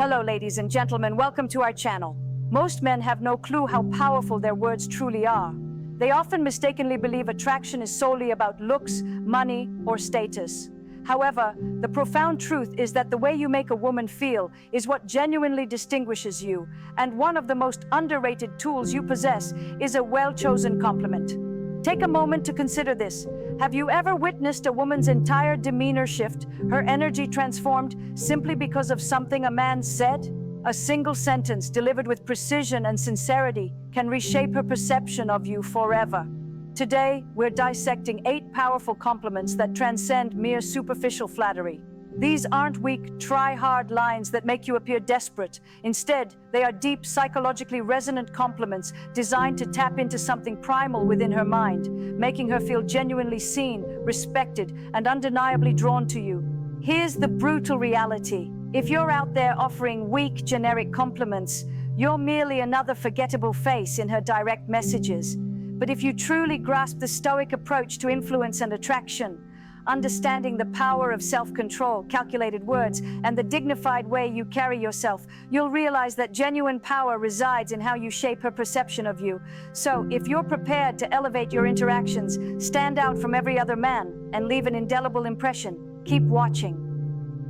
Hello, ladies and gentlemen, welcome to our channel. Most men have no clue how powerful their words truly are. They often mistakenly believe attraction is solely about looks, money, or status. However, the profound truth is that the way you make a woman feel is what genuinely distinguishes you, and one of the most underrated tools you possess is a well-chosen compliment. Take a moment to consider this. Have you ever witnessed a woman's entire demeanor shift, her energy transformed, simply because of something a man said? A single sentence delivered with precision and sincerity can reshape her perception of you forever. Today, we're dissecting 8 powerful compliments that transcend mere superficial flattery. These aren't weak, try-hard lines that make you appear desperate. Instead, they are deep, psychologically resonant compliments designed to tap into something primal within her mind, making her feel genuinely seen, respected, and undeniably drawn to you. Here's the brutal reality. If you're out there offering weak, generic compliments, you're merely another forgettable face in her direct messages. But if you truly grasp the stoic approach to influence and attraction, understanding the power of self-control, calculated words, and the dignified way you carry yourself, you'll realize that genuine power resides in how you shape her perception of you. So, if you're prepared to elevate your interactions, stand out from every other man, and leave an indelible impression, keep watching.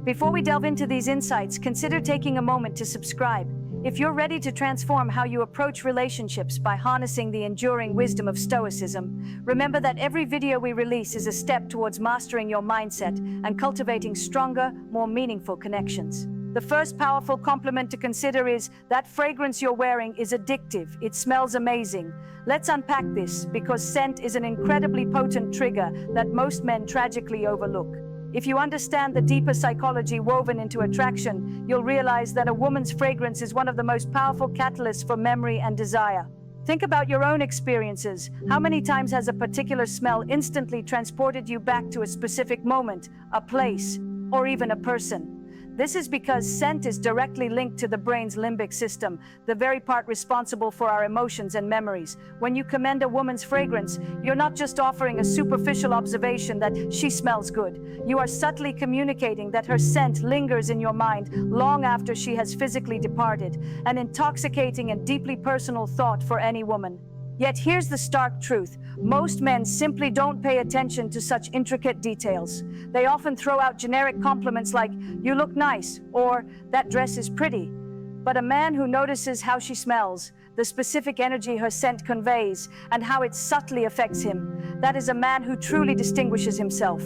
Before we delve into these insights, consider taking a moment to subscribe. If you're ready to transform how you approach relationships by harnessing the enduring wisdom of Stoicism, remember that every video we release is a step towards mastering your mindset and cultivating stronger, more meaningful connections. The first powerful compliment to consider is that fragrance you're wearing is addictive. It smells amazing. Let's unpack this, because scent is an incredibly potent trigger that most men tragically overlook. If you understand the deeper psychology woven into attraction, you'll realize that a woman's fragrance is one of the most powerful catalysts for memory and desire. Think about your own experiences. How many times has a particular smell instantly transported you back to a specific moment, a place, or even a person? This is because scent is directly linked to the brain's limbic system, the very part responsible for our emotions and memories. When you commend a woman's fragrance, you're not just offering a superficial observation that she smells good. You are subtly communicating that her scent lingers in your mind long after she has physically departed, an intoxicating and deeply personal thought for any woman. Yet here's the stark truth. Most men simply don't pay attention to such intricate details. They often throw out generic compliments like, "You look nice," or "That dress is pretty." But a man who notices how she smells, the specific energy her scent conveys, and how it subtly affects him, that is a man who truly distinguishes himself.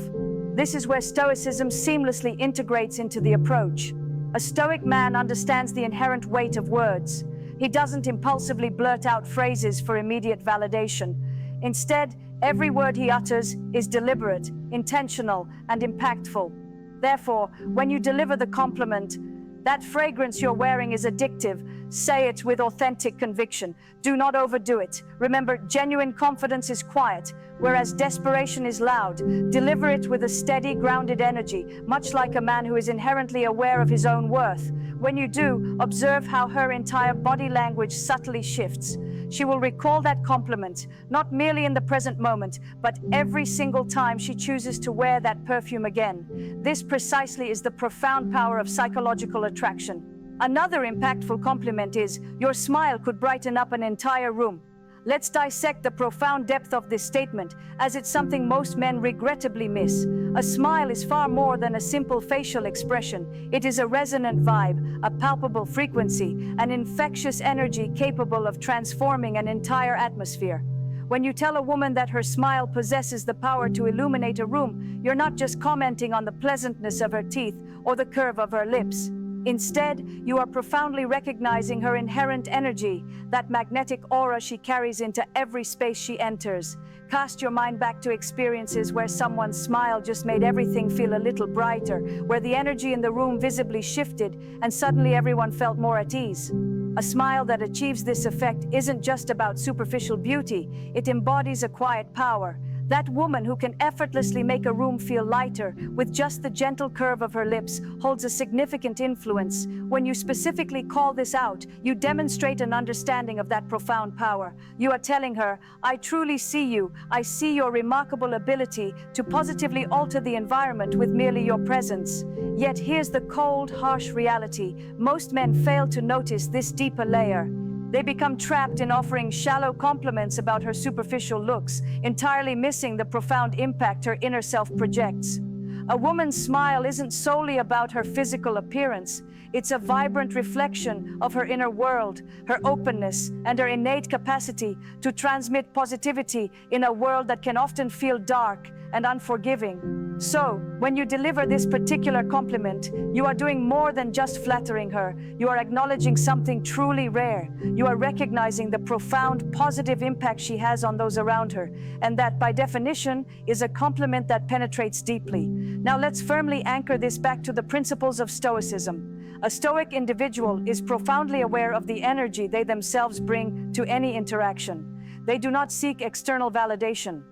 This is where Stoicism seamlessly integrates into the approach. A Stoic man understands the inherent weight of words. He doesn't impulsively blurt out phrases for immediate validation. Instead, every word he utters is deliberate, intentional, and impactful. Therefore, when you deliver the compliment, "That fragrance you're wearing is addictive," say it with authentic conviction. Do not overdo it. Remember, genuine confidence is quiet, whereas desperation is loud. Deliver it with a steady, grounded energy, much like a man who is inherently aware of his own worth. When you do, observe how her entire body language subtly shifts. She will recall that compliment, not merely in the present moment, but every single time she chooses to wear that perfume again. This precisely is the profound power of psychological attraction. Another impactful compliment is, "Your smile could brighten up an entire room." Let's dissect the profound depth of this statement, as it's something most men regrettably miss. A smile is far more than a simple facial expression. It is a resonant vibe, a palpable frequency, an infectious energy capable of transforming an entire atmosphere. When you tell a woman that her smile possesses the power to illuminate a room, you're not just commenting on the pleasantness of her teeth or the curve of her lips. Instead, you are profoundly recognizing her inherent energy, that magnetic aura she carries into every space she enters. Cast your mind back to experiences where someone's smile just made everything feel a little brighter, where the energy in the room visibly shifted, and suddenly everyone felt more at ease. A smile that achieves this effect isn't just about superficial beauty, it embodies a quiet power, That woman who can effortlessly make a room feel lighter with just the gentle curve of her lips holds a significant influence. When you specifically call this out, you demonstrate an understanding of that profound power. You are telling her, I truly see you. I see your remarkable ability to positively alter the environment with merely your presence. Yet here's the cold, harsh reality. Most men fail to notice this deeper layer. They become trapped in offering shallow compliments about her superficial looks, entirely missing the profound impact her inner self projects. A woman's smile isn't solely about her physical appearance. It's a vibrant reflection of her inner world, her openness, and her innate capacity to transmit positivity in a world that can often feel dark and unforgiving. So, when you deliver this particular compliment, you are doing more than just flattering her. You are acknowledging something truly rare. You are recognizing the profound positive impact she has on those around her, and that, by definition, is a compliment that penetrates deeply. Now let's firmly anchor this back to the principles of Stoicism. A Stoic individual is profoundly aware of the energy they themselves bring to any interaction. They do not seek external validation.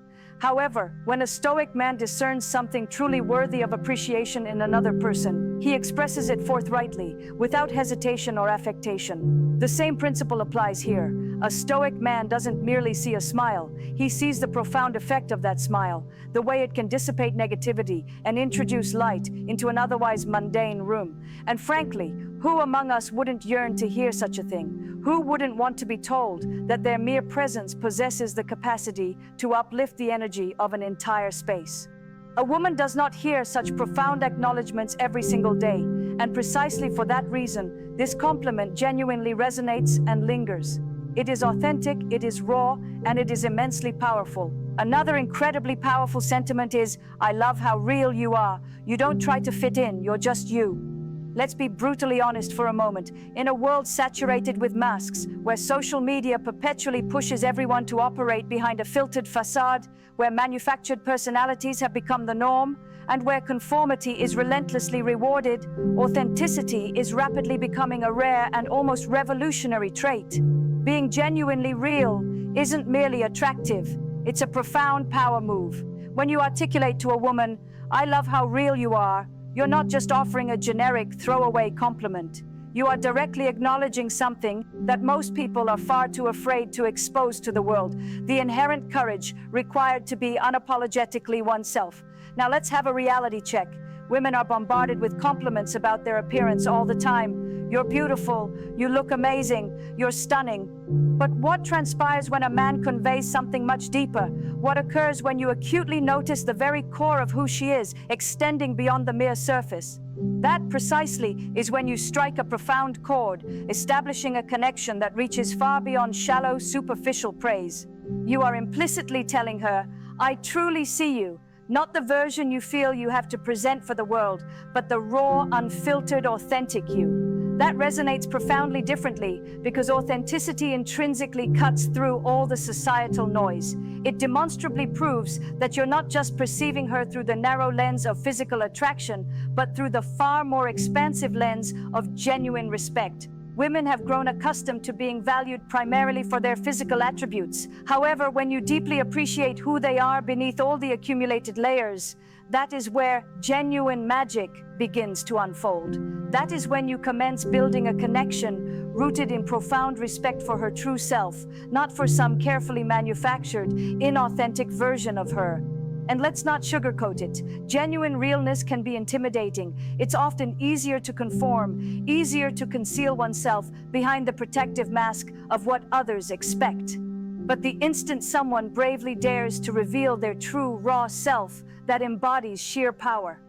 However, when a Stoic man discerns something truly worthy of appreciation in another person, he expresses it forthrightly, without hesitation or affectation. The same principle applies here. A Stoic man doesn't merely see a smile, he sees the profound effect of that smile, the way it can dissipate negativity and introduce light into an otherwise mundane room. And frankly, who among us wouldn't yearn to hear such a thing? Who wouldn't want to be told that their mere presence possesses the capacity to uplift the energy of an entire space? A woman does not hear such profound acknowledgments every single day, and precisely for that reason, this compliment genuinely resonates and lingers. It is authentic, it is raw, and it is immensely powerful. Another incredibly powerful sentiment is, I love how real you are. You don't try to fit in, you're just you. Let's be brutally honest for a moment. In a world saturated with masks, where social media perpetually pushes everyone to operate behind a filtered facade, where manufactured personalities have become the norm, and where conformity is relentlessly rewarded, authenticity is rapidly becoming a rare and almost revolutionary trait. Being genuinely real isn't merely attractive, it's a profound power move. When you articulate to a woman, I love how real you are, you're not just offering a generic throwaway compliment. You are directly acknowledging something that most people are far too afraid to expose to the world, the inherent courage required to be unapologetically oneself. Now let's have a reality check. Women are bombarded with compliments about their appearance all the time. You're beautiful, you look amazing, you're stunning. But what transpires when a man conveys something much deeper? What occurs when you acutely notice the very core of who she is, extending beyond the mere surface? That precisely is when you strike a profound chord, establishing a connection that reaches far beyond shallow, superficial praise. You are implicitly telling her, I truly see you, not the version you feel you have to present for the world, but the raw, unfiltered, authentic you. That resonates profoundly differently because authenticity intrinsically cuts through all the societal noise. It demonstrably proves that you're not just perceiving her through the narrow lens of physical attraction, but through the far more expansive lens of genuine respect. Women have grown accustomed to being valued primarily for their physical attributes. However, when you deeply appreciate who they are beneath all the accumulated layers, that is where genuine magic begins to unfold. That is when you commence building a connection rooted in profound respect for her true self, not for some carefully manufactured, inauthentic version of her. And let's not sugarcoat it. Genuine realness can be intimidating. It's often easier to conform, easier to conceal oneself behind the protective mask of what others expect. But the instant someone bravely dares to reveal their true, raw self, that embodies sheer power.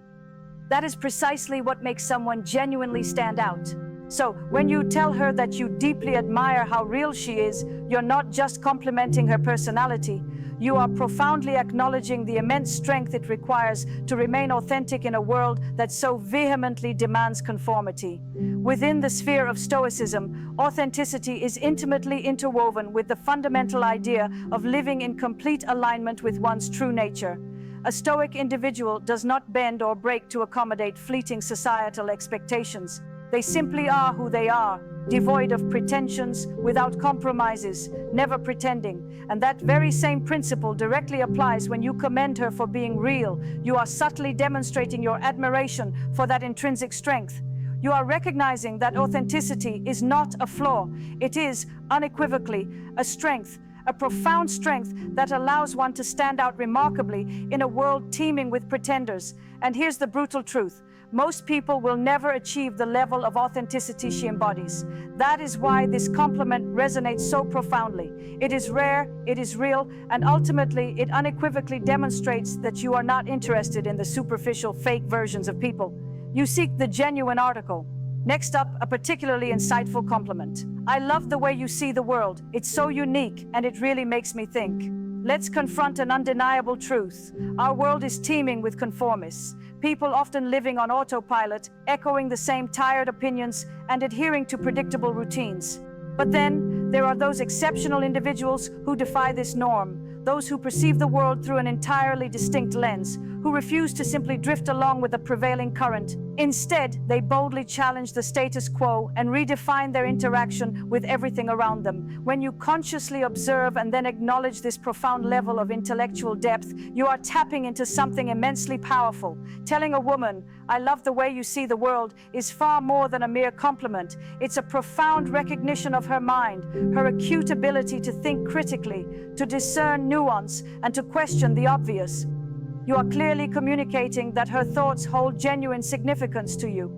That is precisely what makes someone genuinely stand out. So, when you tell her that you deeply admire how real she is, you're not just complimenting her personality, you are profoundly acknowledging the immense strength it requires to remain authentic in a world that so vehemently demands conformity. Within the sphere of Stoicism, authenticity is intimately interwoven with the fundamental idea of living in complete alignment with one's true nature. A Stoic individual does not bend or break to accommodate fleeting societal expectations. They simply are who they are, devoid of pretensions, without compromises, never pretending. And that very same principle directly applies when you commend her for being real. You are subtly demonstrating your admiration for that intrinsic strength. You are recognizing that authenticity is not a flaw. It is, unequivocally, a strength, a profound strength that allows one to stand out remarkably in a world teeming with pretenders. And here's the brutal truth. Most people will never achieve the level of authenticity she embodies. That is why this compliment resonates so profoundly. It is rare, it is real, and ultimately it unequivocally demonstrates that you are not interested in the superficial, fake versions of people. You seek the genuine article. Next up, a particularly insightful compliment. I love the way you see the world. It's so unique, and it really makes me think. Let's confront an undeniable truth. Our world is teeming with conformists. People often living on autopilot, echoing the same tired opinions and adhering to predictable routines. But then, there are those exceptional individuals who defy this norm, those who perceive the world through an entirely distinct lens, who refuse to simply drift along with the prevailing current. Instead, they boldly challenge the status quo and redefine their interaction with everything around them. When you consciously observe and then acknowledge this profound level of intellectual depth, you are tapping into something immensely powerful. Telling a woman, "I love the way you see the world," is far more than a mere compliment. It's a profound recognition of her mind, her acute ability to think critically, to discern nuance, and to question the obvious. You are clearly communicating that her thoughts hold genuine significance to you.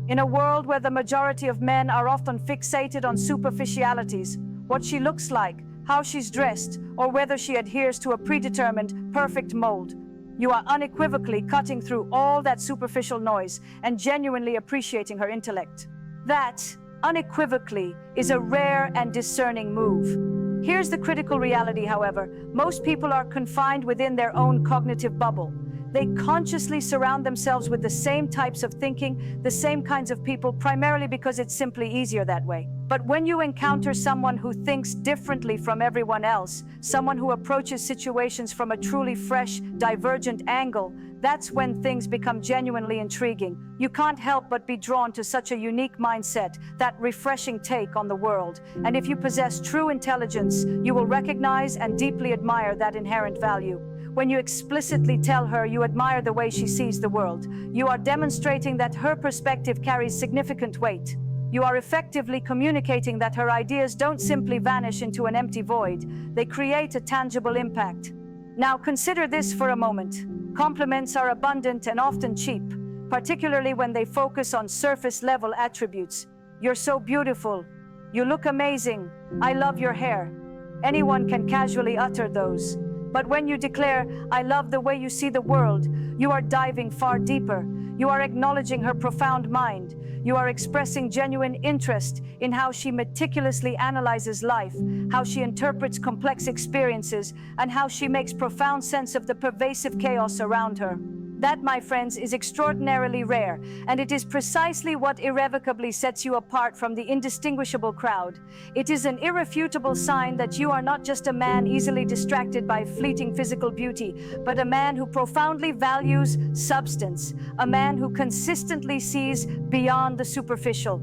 In a world where the majority of men are often fixated on superficialities, what she looks like, how she's dressed, or whether she adheres to a predetermined, perfect mold, you are unequivocally cutting through all that superficial noise and genuinely appreciating her intellect. That, unequivocally, is a rare and discerning move. Here's the critical reality, however. Most people are confined within their own cognitive bubble. They consciously surround themselves with the same types of thinking, the same kinds of people, primarily because it's simply easier that way. But when you encounter someone who thinks differently from everyone else, someone who approaches situations from a truly fresh, divergent angle, that's when things become genuinely intriguing. You can't help but be drawn to such a unique mindset, that refreshing take on the world. And if you possess true intelligence, you will recognize and deeply admire that inherent value. When you explicitly tell her you admire the way she sees the world, you are demonstrating that her perspective carries significant weight. You are effectively communicating that her ideas don't simply vanish into an empty void. They create a tangible impact. Now consider this for a moment. Compliments are abundant and often cheap, particularly when they focus on surface-level attributes. "You're so beautiful," "You look amazing," "I love your hair." Anyone can casually utter those. But when you declare, "I love the way you see the world," you are diving far deeper. You are acknowledging her profound mind. You are expressing genuine interest in how she meticulously analyzes life, how she interprets complex experiences, and how she makes profound sense of the pervasive chaos around her. That, my friends, is extraordinarily rare, and it is precisely what irrevocably sets you apart from the indistinguishable crowd. It is an irrefutable sign that you are not just a man easily distracted by fleeting physical beauty, but a man who profoundly values substance, a man who consistently sees beyond the superficial.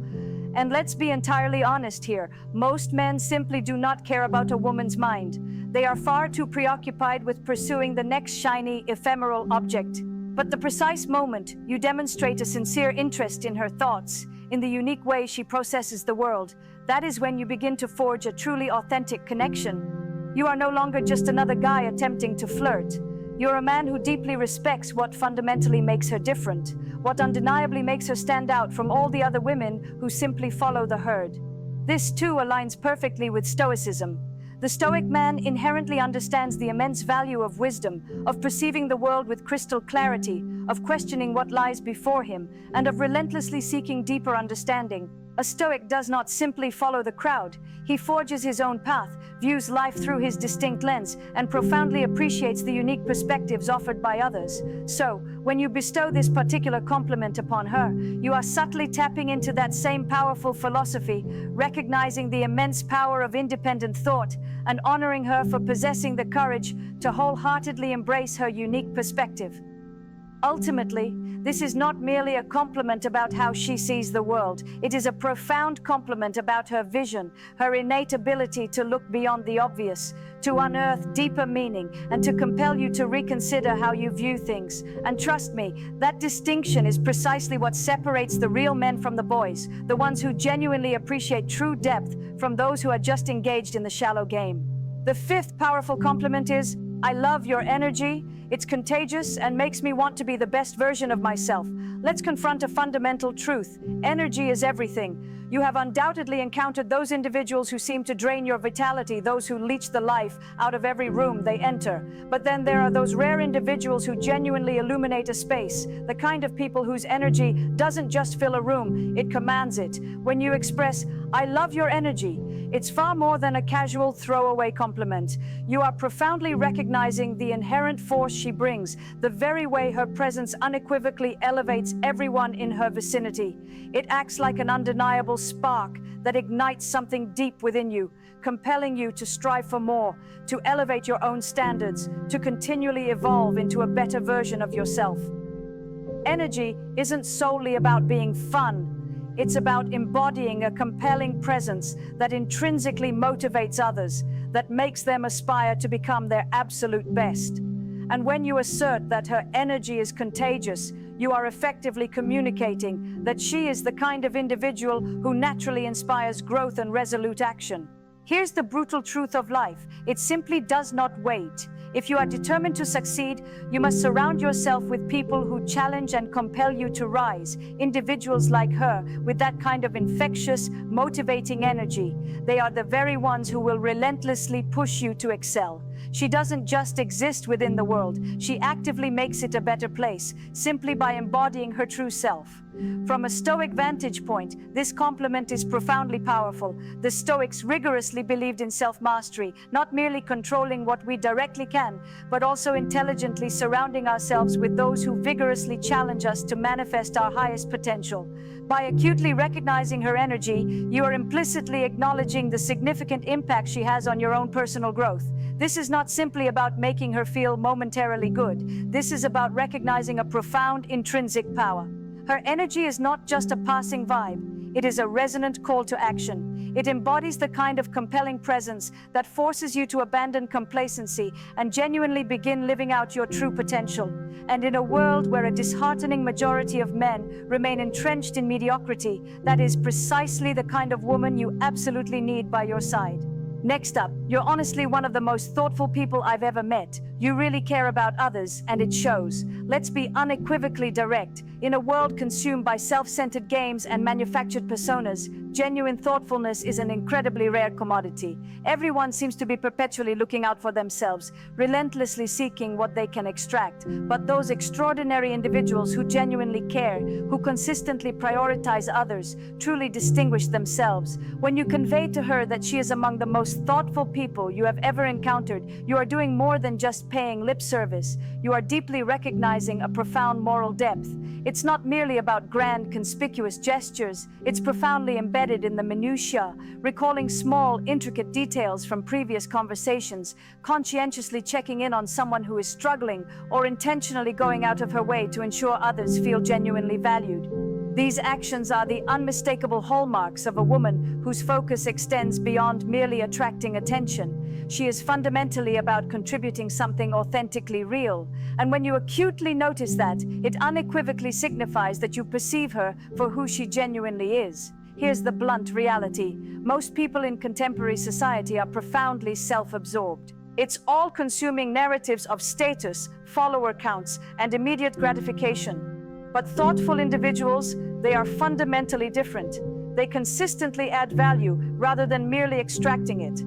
And let's be entirely honest here, most men simply do not care about a woman's mind. They are far too preoccupied with pursuing the next shiny, ephemeral object. But the precise moment you demonstrate a sincere interest in her thoughts, in the unique way she processes the world, that is when you begin to forge a truly authentic connection. You are no longer just another guy attempting to flirt. You're a man who deeply respects what fundamentally makes her different, what undeniably makes her stand out from all the other women who simply follow the herd. This too aligns perfectly with Stoicism. The Stoic man inherently understands the immense value of wisdom, of perceiving the world with crystal clarity, of questioning what lies before him, and of relentlessly seeking deeper understanding. A Stoic does not simply follow the crowd. He forges his own path, views life through his distinct lens, and profoundly appreciates the unique perspectives offered by others. So, when you bestow this particular compliment upon her, you are subtly tapping into that same powerful philosophy, recognizing the immense power of independent thought, and honoring her for possessing the courage to wholeheartedly embrace her unique perspective. Ultimately, This is not merely a compliment about how she sees the world. It is a profound compliment about her vision, her innate ability to look beyond the obvious, to unearth deeper meaning, and to compel you to reconsider how you view things. And trust me, that distinction is precisely what separates the real men from the boys, the ones who genuinely appreciate true depth from those who are just engaged in the shallow game. The fifth powerful compliment is, I love your energy. It's contagious and makes me want to be the best version of myself. Let's confront a fundamental truth. Energy is everything. You have undoubtedly encountered those individuals who seem to drain your vitality, those who leech the life out of every room they enter. But then there are those rare individuals who genuinely illuminate a space, the kind of people whose energy doesn't just fill a room, it commands it. When you express, I love your energy, it's far more than a casual throwaway compliment. You are profoundly recognizing the inherent force she brings, the very way her presence unequivocally elevates everyone in her vicinity. It acts like an undeniable spark that ignites something deep within you, compelling you to strive for more, to elevate your own standards, to continually evolve into a better version of yourself. Energy isn't solely about being fun. It's about embodying a compelling presence that intrinsically motivates others, that makes them aspire to become their absolute best. And when you assert that her energy is contagious, you are effectively communicating that she is the kind of individual who naturally inspires growth and resolute action. Here's the brutal truth of life. It simply does not wait. If you are determined to succeed, you must surround yourself with people who challenge and compel you to rise. Individuals like her, with that kind of infectious, motivating energy. They are the very ones who will relentlessly push you to excel. She doesn't just exist within the world, she actively makes it a better place, simply by embodying her true self. From a Stoic vantage point, this compliment is profoundly powerful. The Stoics rigorously believed in self-mastery, not merely controlling what we directly can, but also intelligently surrounding ourselves with those who vigorously challenge us to manifest our highest potential. By acutely recognizing her energy, you are implicitly acknowledging the significant impact she has on your own personal growth. This is not simply about making her feel momentarily good. This is about recognizing a profound intrinsic power. Her energy is not just a passing vibe. It is a resonant call to action. It embodies the kind of compelling presence that forces you to abandon complacency and genuinely begin living out your true potential. And in a world where a disheartening majority of men remain entrenched in mediocrity, that is precisely the kind of woman you absolutely need by your side. Next up, you're honestly one of the most thoughtful people I've ever met. You really care about others, and it shows. Let's be unequivocally direct. In a world consumed by self-centered games and manufactured personas, genuine thoughtfulness is an incredibly rare commodity. Everyone seems to be perpetually looking out for themselves, relentlessly seeking what they can extract. But those extraordinary individuals who genuinely care, who consistently prioritize others, truly distinguish themselves. When you convey to her that she is among the most thoughtful people you have ever encountered, you are doing more than just paying lip service. You are deeply recognizing a profound moral depth. It's not merely about grand, conspicuous gestures. It's profoundly embedded in the minutiae, recalling small, intricate details from previous conversations, conscientiously checking in on someone who is struggling, or intentionally going out of her way to ensure others feel genuinely valued. These actions are the unmistakable hallmarks of a woman whose focus extends beyond merely attracting attention. She is fundamentally about contributing something authentically real. And when you acutely notice that, it unequivocally signifies that you perceive her for who she genuinely is. Here's the blunt reality. Most people in contemporary society are profoundly self-absorbed. It's all-consuming narratives of status, follower counts, and immediate gratification. But thoughtful individuals, they are fundamentally different. They consistently add value rather than merely extracting it.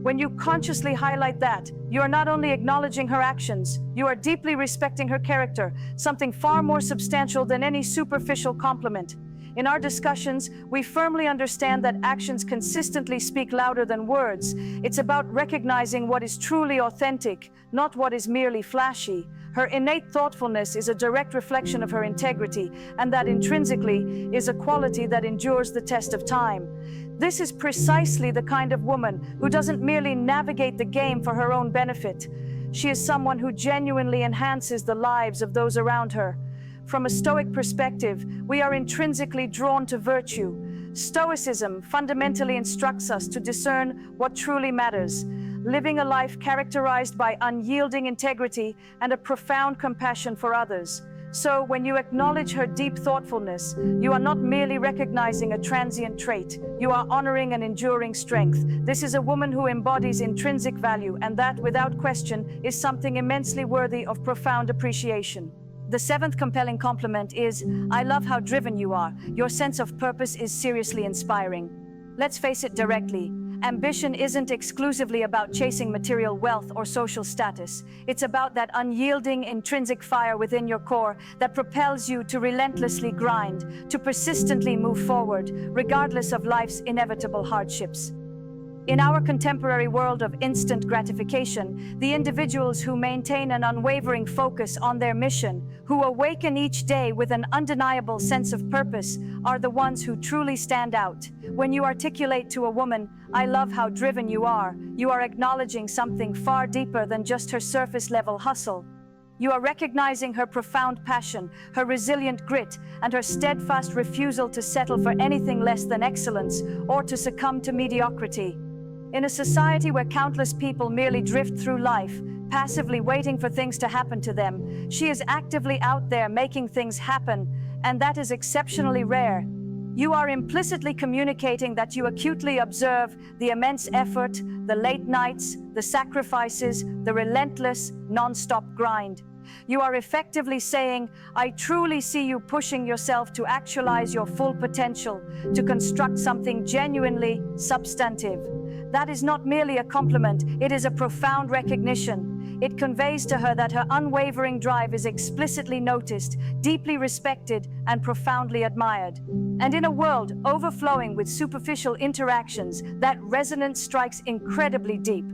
When you consciously highlight that, you are not only acknowledging her actions, you are deeply respecting her character, something far more substantial than any superficial compliment. In our discussions, we firmly understand that actions consistently speak louder than words. It's about recognizing what is truly authentic, not what is merely flashy. Her innate thoughtfulness is a direct reflection of her integrity, and that intrinsically is a quality that endures the test of time. This is precisely the kind of woman who doesn't merely navigate the game for her own benefit. She is someone who genuinely enhances the lives of those around her. From a Stoic perspective, we are intrinsically drawn to virtue. Stoicism fundamentally instructs us to discern what truly matters, living a life characterized by unyielding integrity and a profound compassion for others. So, when you acknowledge her deep thoughtfulness, you are not merely recognizing a transient trait, you are honoring an enduring strength. This is a woman who embodies intrinsic value, and that, without question, is something immensely worthy of profound appreciation. The seventh compelling compliment is, "I love how driven you are. Your sense of purpose is seriously inspiring." Let's face it directly. Ambition isn't exclusively about chasing material wealth or social status. It's about that unyielding, intrinsic fire within your core that propels you to relentlessly grind, to persistently move forward, regardless of life's inevitable hardships. In our contemporary world of instant gratification, the individuals who maintain an unwavering focus on their mission, who awaken each day with an undeniable sense of purpose, are the ones who truly stand out. When you articulate to a woman, "I love how driven you are," you are acknowledging something far deeper than just her surface-level hustle. You are recognizing her profound passion, her resilient grit, and her steadfast refusal to settle for anything less than excellence or to succumb to mediocrity. In a society where countless people merely drift through life, passively waiting for things to happen to them, she is actively out there making things happen, and that is exceptionally rare. You are implicitly communicating that you acutely observe the immense effort, the late nights, the sacrifices, the relentless, non-stop grind. You are effectively saying, "I truly see you pushing yourself to actualize your full potential, to construct something genuinely substantive." That is not merely a compliment, it is a profound recognition. It conveys to her that her unwavering drive is explicitly noticed, deeply respected, and profoundly admired. And in a world overflowing with superficial interactions, that resonance strikes incredibly deep.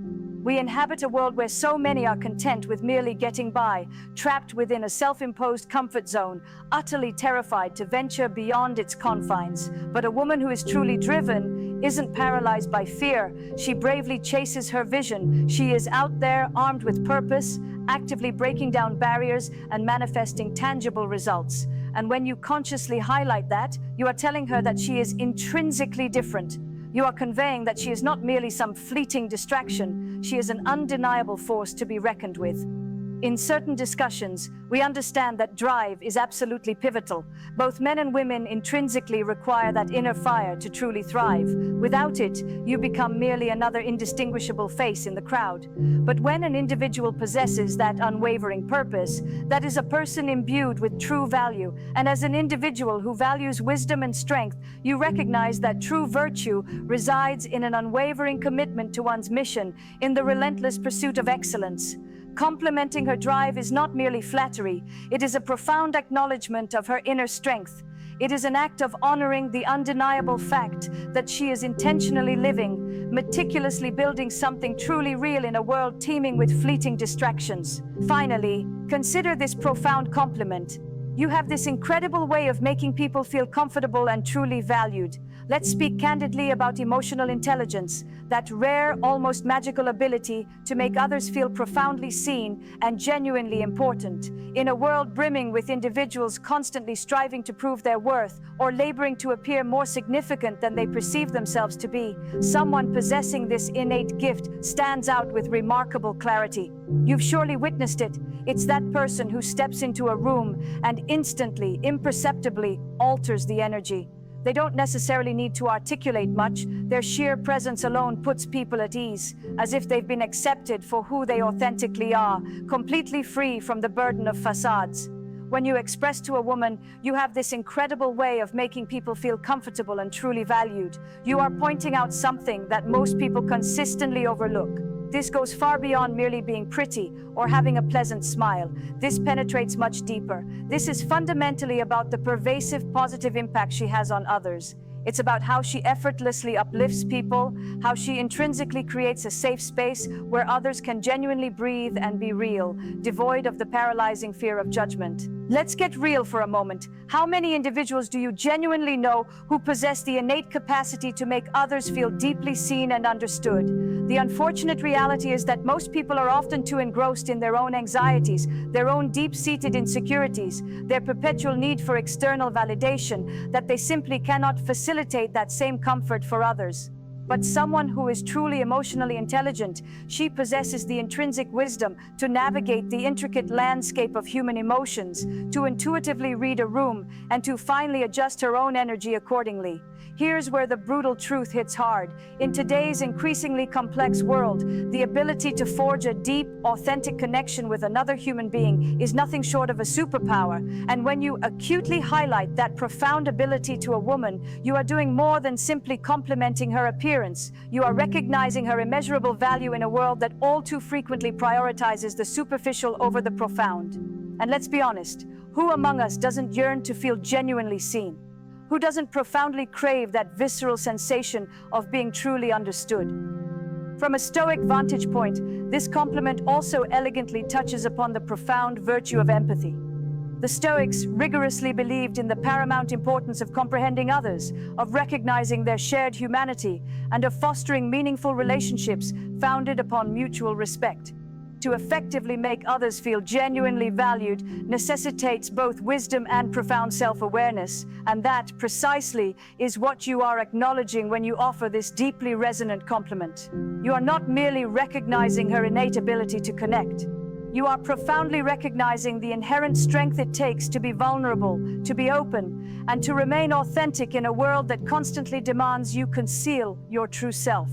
We inhabit a world where so many are content with merely getting by, trapped within a self-imposed comfort zone, utterly terrified to venture beyond its confines. But a woman who is truly driven isn't paralyzed by fear. She bravely chases her vision. She is out there, armed with purpose, actively breaking down barriers and manifesting tangible results. And when you consciously highlight that, you are telling her that she is intrinsically different. You are conveying that she is not merely some fleeting distraction, she is an undeniable force to be reckoned with. In certain discussions, we understand that drive is absolutely pivotal. Both men and women intrinsically require that inner fire to truly thrive. Without it, you become merely another indistinguishable face in the crowd. But when an individual possesses that unwavering purpose, that is a person imbued with true value, and as an individual who values wisdom and strength, you recognize that true virtue resides in an unwavering commitment to one's mission, in the relentless pursuit of excellence. Complimenting her drive is not merely flattery, it is a profound acknowledgement of her inner strength. It is an act of honoring the undeniable fact that she is intentionally living, meticulously building something truly real in a world teeming with fleeting distractions. Finally, consider this profound compliment. You have this incredible way of making people feel comfortable and truly valued. Let's speak candidly about emotional intelligence, that rare, almost magical ability to make others feel profoundly seen and genuinely important. In a world brimming with individuals constantly striving to prove their worth or laboring to appear more significant than they perceive themselves to be, someone possessing this innate gift stands out with remarkable clarity. You've surely witnessed it. It's that person who steps into a room and instantly, imperceptibly alters the energy. They don't necessarily need to articulate much. Their sheer presence alone puts people at ease, as if they've been accepted for who they authentically are, completely free from the burden of facades. When you express to a woman, you have this incredible way of making people feel comfortable and truly valued. You are pointing out something that most people consistently overlook. This goes far beyond merely being pretty or having a pleasant smile. This penetrates much deeper. This is fundamentally about the pervasive positive impact she has on others. It's about how she effortlessly uplifts people, how she intrinsically creates a safe space where others can genuinely breathe and be real, devoid of the paralyzing fear of judgment. Let's get real for a moment. How many individuals do you genuinely know who possess the innate capacity to make others feel deeply seen and understood? The unfortunate reality is that most people are often too engrossed in their own anxieties, their own deep-seated insecurities, their perpetual need for external validation, that they simply cannot facilitate that same comfort for others. But someone who is truly emotionally intelligent, she possesses the intrinsic wisdom to navigate the intricate landscape of human emotions, to intuitively read a room, and to finally adjust her own energy accordingly. Here's where the brutal truth hits hard. In today's increasingly complex world, the ability to forge a deep, authentic connection with another human being is nothing short of a superpower. And when you acutely highlight that profound ability to a woman, you are doing more than simply complimenting her appearance. You are recognizing her immeasurable value in a world that all too frequently prioritizes the superficial over the profound. And let's be honest, who among us doesn't yearn to feel genuinely seen? Who doesn't profoundly crave that visceral sensation of being truly understood? From a Stoic vantage point, this compliment also elegantly touches upon the profound virtue of empathy. The Stoics rigorously believed in the paramount importance of comprehending others, of recognizing their shared humanity, and of fostering meaningful relationships founded upon mutual respect. To effectively make others feel genuinely valued necessitates both wisdom and profound self-awareness, and that, precisely, is what you are acknowledging when you offer this deeply resonant compliment. You are not merely recognizing her innate ability to connect. You are profoundly recognizing the inherent strength it takes to be vulnerable, to be open, and to remain authentic in a world that constantly demands you conceal your true self.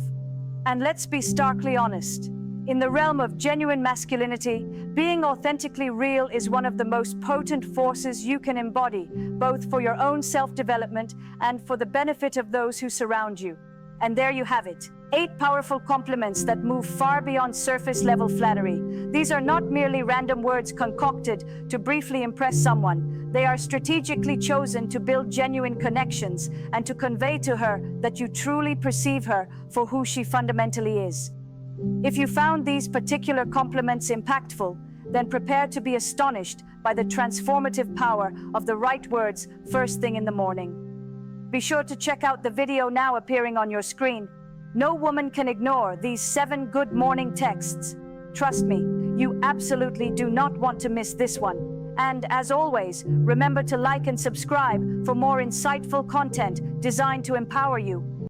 And let's be starkly honest. In the realm of genuine masculinity, being authentically real is one of the most potent forces you can embody, both for your own self-development and for the benefit of those who surround you. And there you have it, 8 powerful compliments that move far beyond surface-level flattery. These are not merely random words concocted to briefly impress someone. They are strategically chosen to build genuine connections and to convey to her that you truly perceive her for who she fundamentally is. If you found these particular compliments impactful, then prepare to be astonished by the transformative power of the right words first thing in the morning. Be sure to check out the video now appearing on your screen. No woman can ignore these 7 good morning texts. Trust me, you absolutely do not want to miss this one. And as always, remember to like and subscribe for more insightful content designed to empower you.